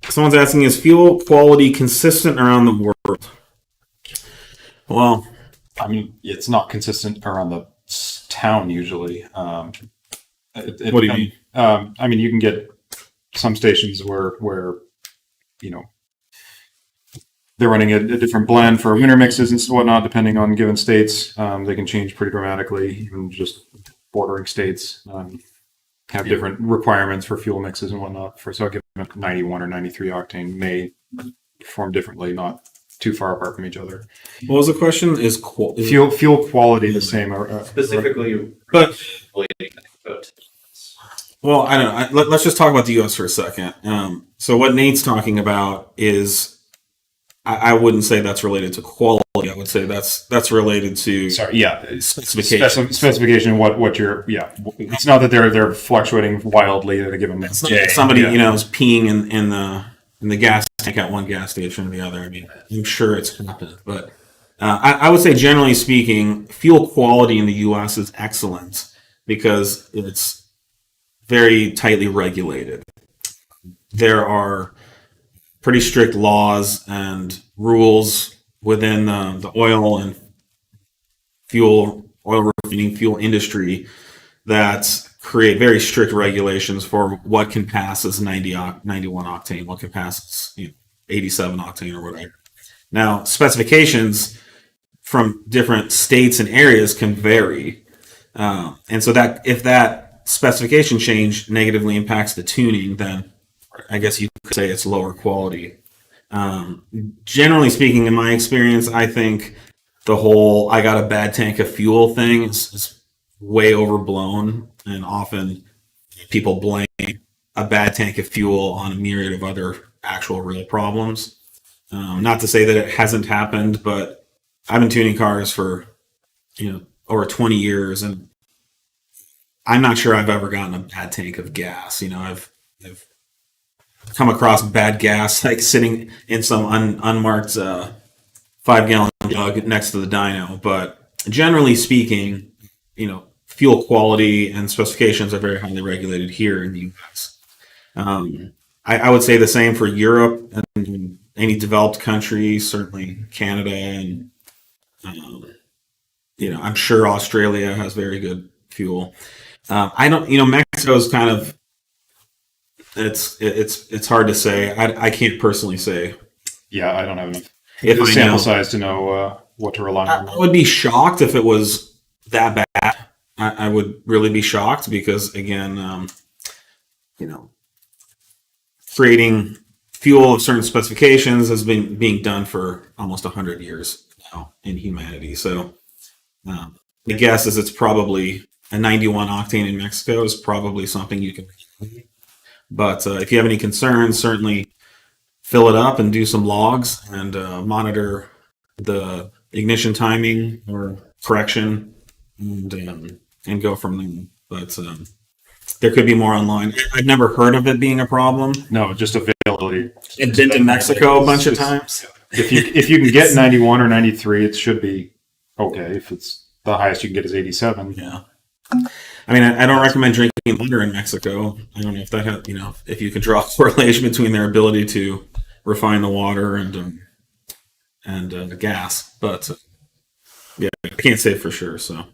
Someone's asking, is fuel quality consistent around the world? Well, I mean, it's not consistent around the town usually. What do you mean? I mean, you can get some stations where you know they're running a different blend for winter mixes and whatnot, depending on given states. They can change pretty dramatically, even just bordering states. Have different requirements for fuel mixes and whatnot. So I'll give them 91 or 93 octane may perform differently, not too far apart from each other. What was the question? Is Fuel quality the same? Specifically, But but well, I don't know. Let's just talk about the U.S. for a second. So what Nate's talking about is, I wouldn't say that's related to quality. I would say that's related to specification. Specification. What you're It's not that they're fluctuating wildly at a given day. Somebody is peeing in the gas tank at one gas station or the other. I mean, I'm sure it's happened, but I would say generally speaking, fuel quality in the U.S. is excellent because it's very tightly regulated. There are pretty strict laws and rules within the oil and oil refining fuel industry that create very strict regulations for what can pass as 91 octane, what can pass as 87 octane or whatever. Now, specifications from different states and areas can vary, and so that if that specification change negatively impacts the tuning, then I guess you could say it's lower quality. Generally speaking, in my experience, I think the whole "I got a bad tank of fuel" thing is way overblown, and often people blame a bad tank of fuel on a myriad of other actual real problems. Not to say that it hasn't happened, but I've been tuning cars for over 20 years, and I'm not sure I've ever gotten a bad tank of gas. I've come across bad gas like sitting in some unmarked 5-gallon jug next to the dyno, but generally speaking, fuel quality and specifications are very highly regulated here in the U.S. I would say the same for Europe and any developed country, certainly Canada, and I'm sure Australia has very good fuel. Mexico is kind of it's hard to say. I can't personally say. Yeah, I don't have enough sample size to know what to rely on. I would be shocked if it was that bad. I would really be shocked because, again, creating fuel of certain specifications has been being done for almost 100 years now in humanity. So the guess is it's probably a 91 octane in Mexico is probably something you can. But if you have any concerns, certainly fill it up and do some logs and monitor the ignition timing or correction and go from there. But there could be more online. I've never heard of it being a problem. No, just availability. I've been to Mexico a bunch of times. If you can get 91 or 93, it should be okay. If it's the highest you can get is 87. Yeah. I mean, I don't recommend drinking water in Mexico. I don't know if that has, if you could draw a correlation between their ability to refine the water and the gas, but yeah, I can't say for sure. So.